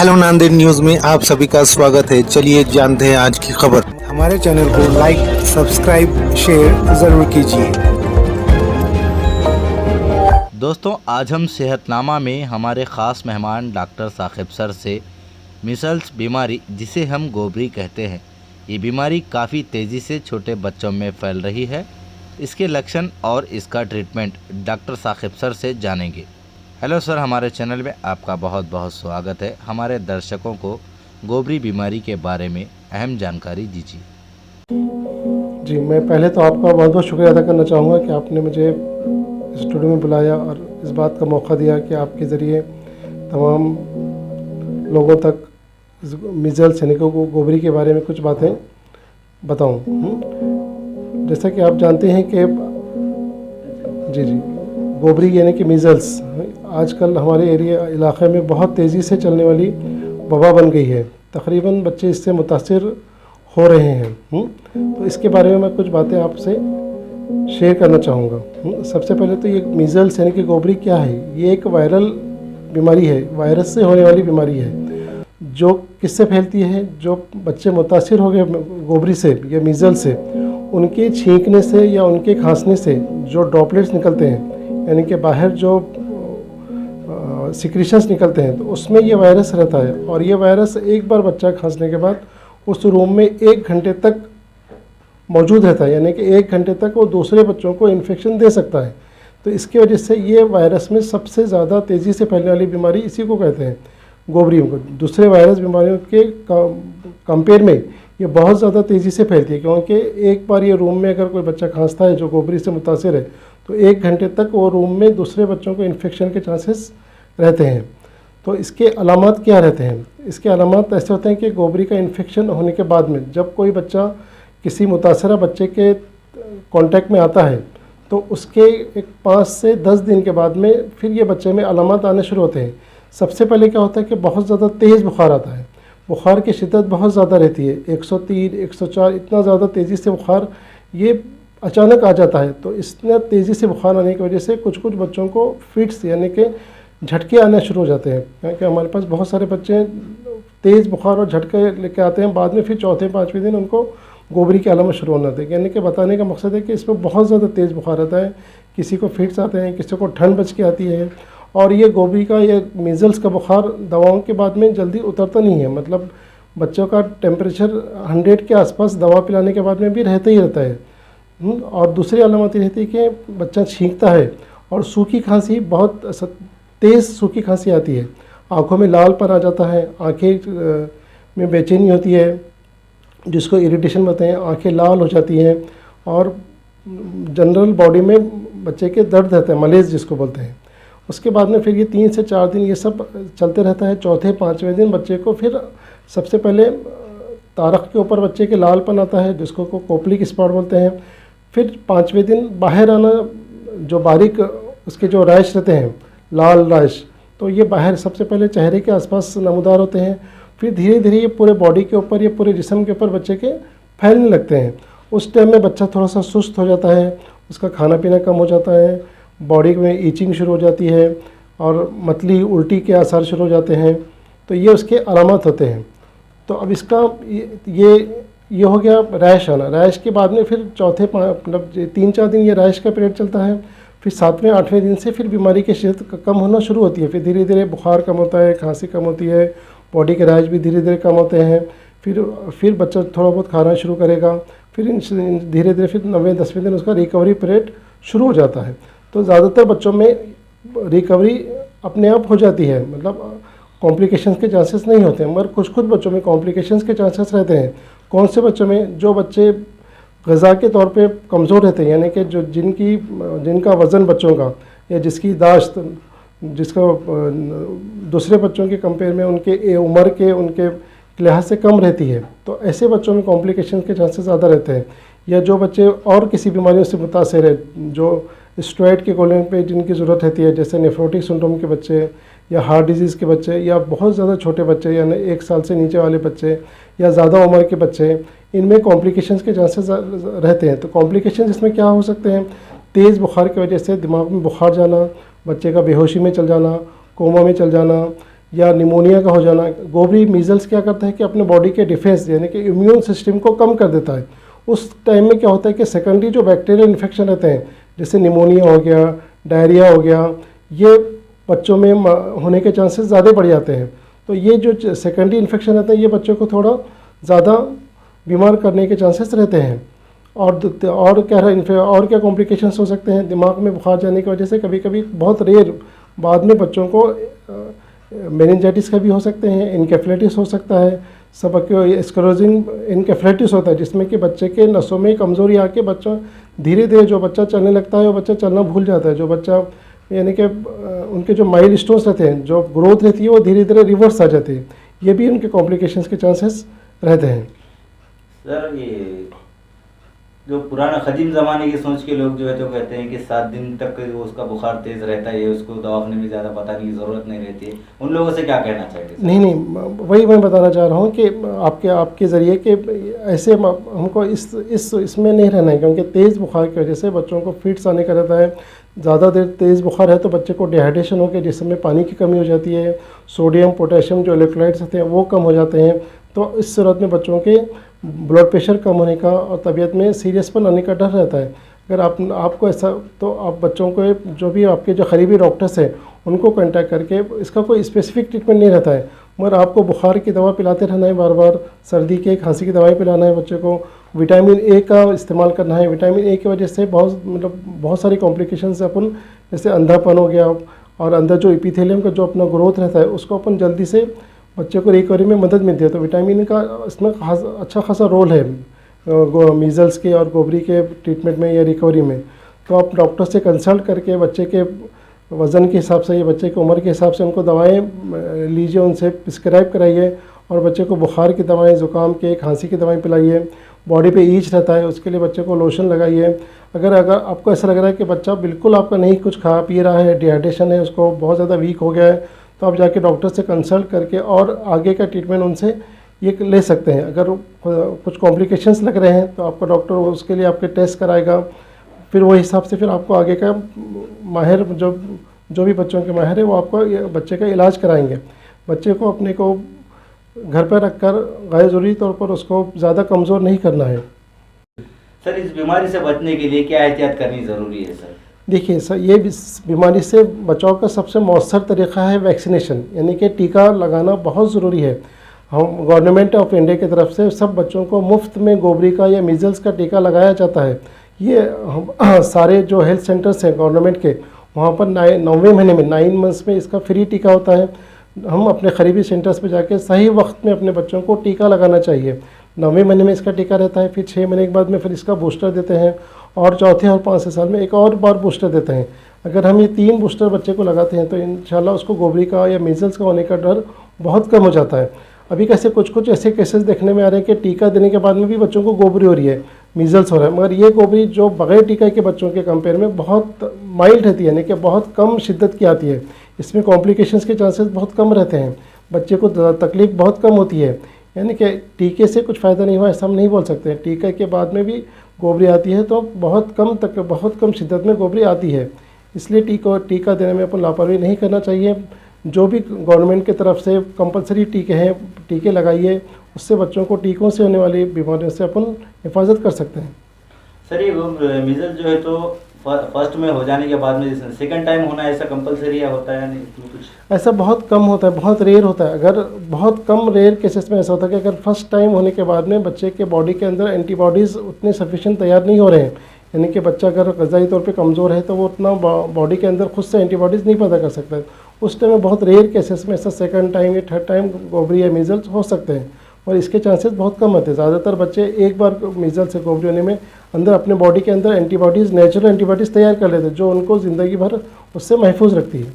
Hello Nanded news में आप सभी का स्वागत है। चलिए जानते हैं आज की खबर। हमारे चैनल को लाइक, सब्सक्राइब, शेयर ज़रूर कीजिए। दोस्तों, आज हम सेहतनामा में हमारे ख़ास मेहमान डॉक्टर साकिब सर से मीसल्स बीमारी, जिसे हम गोबरी कहते हैं, ये बीमारी काफ़ी तेज़ी से छोटे बच्चों में फैल रही है। इसके लक्षण और इसका ट्रीटमेंट डॉक्टर साकिब सर से जानेंगे। हेलो सर, हमारे चैनल में आपका बहुत बहुत स्वागत है। हमारे दर्शकों को गोबरी बीमारी के बारे में अहम जानकारी दीजिए। जी, मैं पहले तो आपका बहुत बहुत शुक्रिया अदा करना चाहूँगा कि आपने मुझे स्टूडियो में बुलाया और इस बात का मौका दिया कि आपके ज़रिए तमाम लोगों तक मीज़ल्स यानी कि गोबरी के बारे में कुछ बातें बताऊँ। जैसा कि आप जानते हैं कि जी गोबरी यानी कि मीज़ल्स आजकल हमारे इलाके में बहुत तेज़ी से चलने वाली वबा बन गई है। तकरीबन बच्चे इससे मुतासिर हो रहे हैं। तो इसके बारे में मैं कुछ बातें आपसे शेयर करना चाहूँगा। सबसे पहले तो ये मीज़ल्स यानी कि गोबरी क्या है? ये एक वायरल बीमारी है, वायरस से होने वाली बीमारी है। जो किससे फैलती है? जो बच्चे मुतासिर हो गए गोबरी से या मीज़ल्स से, उनके छींकने से या उनके खांसने से जो ड्रॉपलेट्स निकलते हैं, यानी कि बाहर जो सिक्रीशंस निकलते हैं, तो उसमें ये वायरस रहता है। और ये वायरस एक बार बच्चा खांसने के बाद उस रूम में 1 घंटे तक मौजूद रहता है, यानी कि 1 घंटे तक वो दूसरे बच्चों को इन्फेक्शन दे सकता है। तो इसकी वजह से ये वायरस में सबसे ज़्यादा तेज़ी से फैलने वाली बीमारी इसी को कहते हैं, गोबरी को। दूसरे वायरस बीमारियों के कंपेयर में ये बहुत ज़्यादा तेज़ी से फैलती है, क्योंकि एक बार ये रूम में अगर कोई बच्चा खांसता है जो गोबरी से मुतासिर है, तो 1 घंटे तक वो रूम में दूसरे बच्चों को इन्फेक्शन के चांसेस रहते हैं। तो इसके अलामत क्या रहते हैं? इसके अलामत ऐसे होते हैं कि गोबरी का इन्फेक्शन होने के बाद में जब कोई बच्चा किसी मुतासरा बच्चे के कांटेक्ट में आता है, तो उसके एक 5 से 10 दिन के बाद में फिर ये बच्चे में अलामत आने शुरू होते हैं। सबसे पहले क्या होता है कि बहुत ज़्यादा तेज़ बुखार आता है। बुखार की शिद्दत बहुत ज़्यादा रहती है, 103, 104, इतना ज़्यादा तेज़ी से बुखार ये अचानक आ जाता है। तो इतना तेज़ी से बुखार आने की वजह से कुछ कुछ बच्चों को फिट्स यानी कि झटके आने शुरू हो जाते हैं। क्योंकि हमारे पास बहुत सारे बच्चे तेज़ बुखार और झटके लेके आते हैं, बाद में फिर चौथे 5वें दिन उनको गोबरी की अलामत शुरू होना था। यानी कि बताने का मकसद है कि इसमें बहुत ज़्यादा तेज़ बुखार आता है, किसी को फिट्स आते हैं, किसी को ठंड बच के आती है। और ये गोबरी का, ये मीज़ल्स का बुखार दवाओं के बाद में जल्दी उतरता नहीं है। मतलब बच्चों का टेम्परेचर 100 के आसपास दवा पिलाने के बाद में भी रहता ही रहता है। और दूसरी अलामत ये रहती है कि बच्चा छींकता है और सूखी खांसी, बहुत तेज़ सूखी खांसी आती है। आँखों में लालपन आ जाता है, आँखें में बेचैनी होती है, जिसको इरिटेशन बोलते हैं, आँखें लाल हो जाती हैं। और जनरल बॉडी में बच्चे के दर्द रहता है, मलेज जिसको बोलते हैं। उसके बाद में फिर ये 3 से 4 दिन ये सब चलते रहता है। चौथे 5वें दिन बच्चे को फिर सबसे पहले तारक के ऊपर बच्चे के लालपन आता है, जिसको कोपलिक स्पॉट बोलते हैं। फिर 5वें दिन बाहर आना, जो बारीक उसके जो रैश रहते हैं, लाल रैश, तो ये बाहर सबसे पहले चेहरे के आसपास नमूदार होते हैं। फिर धीरे धीरे ये पूरे बॉडी के ऊपर, ये पूरे जिस्म के ऊपर बच्चे के फैलने लगते हैं। उस टाइम में बच्चा थोड़ा सा सुस्त हो जाता है, उसका खाना पीना कम हो जाता है, बॉडी में ईचिंग शुरू हो जाती है और मतली उल्टी के आसार शुरू हो जाते हैं। तो ये उसके अलामत होते हैं। तो अब इसका ये हो गया रैश आना। रैश के बाद में फिर चौथे मतलब 3-4 दिन ये रैश का पीरियड चलता है। फिर 7वें 8वें दिन से फिर बीमारी की शिद्दत कम होना शुरू होती है। फिर धीरे धीरे बुखार कम होता है, खांसी कम होती है, बॉडी के रैश भी धीरे धीरे कम होते हैं। फिर बच्चा थोड़ा बहुत खाना शुरू करेगा। फिर धीरे धीरे फिर 9वें 10वें दिन उसका रिकवरी पीरियड शुरू हो जाता है। तो ज़्यादातर बच्चों में रिकवरी अपने आप हो जाती है, मतलब कॉम्प्लिकेशंस के चांसेस नहीं होते हैं। मगर कुछ बच्चों में कॉम्प्लिकेशंस के चांसेस रहते हैं। कौन से बच्चों में? जो बच्चे ग़िज़ा के तौर पे कमज़ोर रहते हैं, यानी कि जो जिनका वज़न बच्चों का या जिसकी दाश्त, जिसका दूसरे बच्चों के कंपेयर में उनके उम्र के उनके लिहाज से कम रहती है। तो ऐसे बच्चों में कॉम्प्लिकेशन के चांसेस ज़्यादा रहते हैं। या जो बच्चे और किसी बीमारियों से मुतासिर है, जो स्टेरॉइड के गोलियों पे जिनकी ज़रूरत रहती है, जैसे नेफ्रोटिक सिंड्रोम के बच्चे या हार्ट डिजीज़ के बच्चे या बहुत ज़्यादा छोटे बच्चे, यानी 1 साल से नीचे वाले बच्चे या ज़्यादा उम्र के बच्चे, इनमें कॉम्प्लिकेशंस के चांसेस रहते हैं। तो कॉम्प्लिकेशंस इसमें क्या हो सकते हैं? तेज़ बुखार की वजह से दिमाग में बुखार जाना, बच्चे का बेहोशी में चल जाना, कोमा में चल जाना, या निमोनिया का हो जाना। गोबरी मीजल्स क्या करता है कि अपने बॉडी के डिफेंस यानी कि इम्यून सिस्टम को कम कर देता है। उस टाइम में क्या होता है कि सेकेंडरी जो बैक्टीरियल इन्फेक्शन रहते हैं जैसे निमोनिया हो गया, डायरिया हो गया, ये बच्चों में होने के चांसेस ज़्यादा बढ़ जाते हैं। तो ये जो सेकेंडरी इन्फेक्शन रहता है ये बच्चों को थोड़ा ज़्यादा बीमार करने के चांसेस रहते हैं। और क्या कॉम्प्लिकेशंस हो सकते हैं, दिमाग में बुखार जाने की वजह से कभी कभी बहुत रेयर बाद में बच्चों को मेनिंजाइटिस का भी हो सकते हैं, इनकेफ्लाइटिस हो सकता है, स्क्लेरोसिंग इनकेफ्लाइटिस होता है जिसमें कि बच्चे के नसों में कमज़ोरी आके बच्चा धीरे धीरे जो बच्चा चलने लगता है वो बच्चा चलना भूल जाता है। जो बच्चा यानी कि उनके जो माइलस्टोन्स रहते हैं, जो ग्रोथ रहती है वो धीरे धीरे रिवर्स आ जाती है। ये भी उनके कॉम्प्लिकेशंस के चांसेस रहते हैं। सर ये जो पुराना कदीम ज़माने की सोच के लोग जो है तो कहते हैं कि 7 दिन तक उसका बुखार तेज़ रहता है, उसको दवाखाने में ज़्यादा बताने की ज़रूरत नहीं रहती है, उन लोगों से क्या कहना चाहिए? नहीं, वही मैं बताना चाह रहा हूँ कि आपके ज़रिए कि ऐसे हमको इसमें नहीं रहना है, क्योंकि तेज़ बुखार की वजह से बच्चों को फिट्स आने का रहता है। ज़्यादा देर तेज़ बुखार है तो बच्चे को डिहाइड्रेशन हो के जिसमें पानी की कमी हो जाती है, सोडियम पोटेशियम जो इलेक्ट्रोलाइट्स होते हैं वो कम हो जाते हैं। तो इस सूरत में बच्चों के ब्लड प्रेशर कम होने का और तबीयत में सीरियसपन आने का डर रहता है। अगर आपको ऐसा, तो आप बच्चों को जो भी आपके जो करीबी डॉक्टर्स हैं उनको कांटेक्ट करके, इसका कोई स्पेसिफिक ट्रीटमेंट नहीं रहता है, मगर आपको बुखार की दवा पिलाते रहना है, बार बार सर्दी के खांसी की दवाई पिलाना है बच्चे को, विटामिन ए का इस्तेमाल करना है। विटामिन ए की वजह से बहुत सारी कॉम्प्लिकेशंस अपन, जैसे अंधापन हो गया और अंदर जो एपिथेलियम का जो अपना ग्रोथ रहता है उसको अपन जल्दी से बच्चे को रिकवरी में मदद मिलती है। तो विटामिन का इसमें अच्छा खासा रोल है मीज़ल्स के और गोबरी के ट्रीटमेंट में या रिकवरी में। तो आप डॉक्टर से कंसल्ट करके बच्चे के वज़न के हिसाब से या बच्चे की उम्र के हिसाब से उनको दवाएं लीजिए, उनसे प्रिस्क्राइब कराइए और बच्चे को बुखार की दवाएं, ज़ुकाम के, खांसी की दवाएं पिलाइए। बॉडी पे ईच रहता है उसके लिए बच्चे को लोशन लगाइए। अगर आपको ऐसा लग रहा है कि बच्चा बिल्कुल आपका नहीं कुछ खा पी रहा है, डिहाइड्रेशन है, उसको बहुत ज़्यादा वीक हो गया है, तो आप जाके डॉक्टर से कंसल्ट करके और आगे का ट्रीटमेंट उनसे ये ले सकते हैं। अगर कुछ कॉम्प्लिकेशंस लग रहे हैं तो आपका डॉक्टर उसके लिए आपके टेस्ट कराएगा, फिर वो हिसाब से फिर आपको आगे का माहिर जो भी बच्चों के माहिर है वो आपको बच्चे का इलाज कराएंगे। बच्चे को अपने को घर पर रखकर गैर ज़रूरी तौर पर उसको ज़्यादा कमज़ोर नहीं करना है। सर इस बीमारी से बचने के लिए क्या एहतियात करनी ज़रूरी है? सर देखिए सर, ये बीमारी से बचाव का सबसे मौसर तरीक़ा है वैक्सीनेशन, यानी कि टीका लगाना बहुत ज़रूरी है। हम गवर्नमेंट ऑफ इंडिया की तरफ से सब बच्चों को मुफ्त में गोबरी का या मीज़ल्स का टीका लगाया जाता है। ये हम सारे जो हेल्थ सेंटर्स हैं गवर्नमेंट के, वहाँ पर 9वें महीने में 9 मंथ्स में इसका फ्री टीका होता है। हम अपने करीबी सेंटर्स पे जाके सही वक्त में अपने बच्चों को टीका लगाना चाहिए। 9वें महीने में इसका टीका रहता है, फिर 6 महीने के बाद में फिर इसका बूस्टर देते हैं और चौथे और 5वें साल में एक और बार बूस्टर देते हैं। अगर हम ये 3 बूस्टर बच्चे को लगाते हैं तो इंशाल्लाह उसको गोबरी का या मीज़ल्स का होने का डर बहुत कम हो जाता है। अभी कैसे कुछ ऐसे केसेस देखने में आ रहे हैं कि टीका देने के बाद में भी बच्चों को गोबरी हो रही है, मीज़ल्स हो रहा है, मगर ये गोबरी जो बगैर टीका के बच्चों के कंपेयर में बहुत माइल्ड रहती है, यानी कि बहुत कम शिद्दत की आती है। इसमें कॉम्प्लिकेशंस के चांसेस बहुत कम रहते हैं, बच्चे को तकलीफ़ बहुत कम होती है। यानी कि टीके से कुछ फ़ायदा नहीं हुआ ऐसा हम नहीं बोल सकते। टीके के बाद में भी गोबरी आती है तो बहुत कम शिद्दत में गोबरी आती है। इसलिए टीका देने में अपन लापरवाही नहीं करना चाहिए। जो भी गवर्नमेंट की तरफ से कंपलसरी टीके हैं, टीके लगाइए, उससे बच्चों को टीकों से होने वाली बीमारियों से अपन हिफाजत कर सकते हैं। सर ये मीज़ल्स जो है तो फर्स्ट में हो जाने के बाद में सेकंड टाइम होना ऐसा कंपलसरी है होता है? नहीं कुछ ऐसा बहुत कम होता है, बहुत रेयर होता है। अगर बहुत कम रेयर केसेस में ऐसा होता है कि अगर फर्स्ट टाइम होने के बाद में बच्चे के बॉडी के अंदर एंटीबॉडीज़ उतने सफिशिएंट तैयार नहीं हो रहे हैं, यानी कि बच्चा अगर ग़िज़ाई तौर पे कमज़ोर है तो वो उतना बॉडी के अंदर खुद से एंटीबॉडीज़ नहीं पैदा कर सकता है। उस टाइम में बहुत रेयर केसेस में ऐसा सेकंड टाइम या थर्ड टाइम गोबरी या मीज़ल्स हो सकते हैं और इसके चांसेस बहुत कम होते हैं। ज़्यादातर बच्चे एक बार मीज़ल्स से गोबरी होने में अंदर अपने बॉडी के अंदर एंटीबॉडीज़, नेचुरल एंटीबॉडीज़ तैयार कर लेते हैं जो उनको ज़िंदगी भर उससे महफूज रखती है।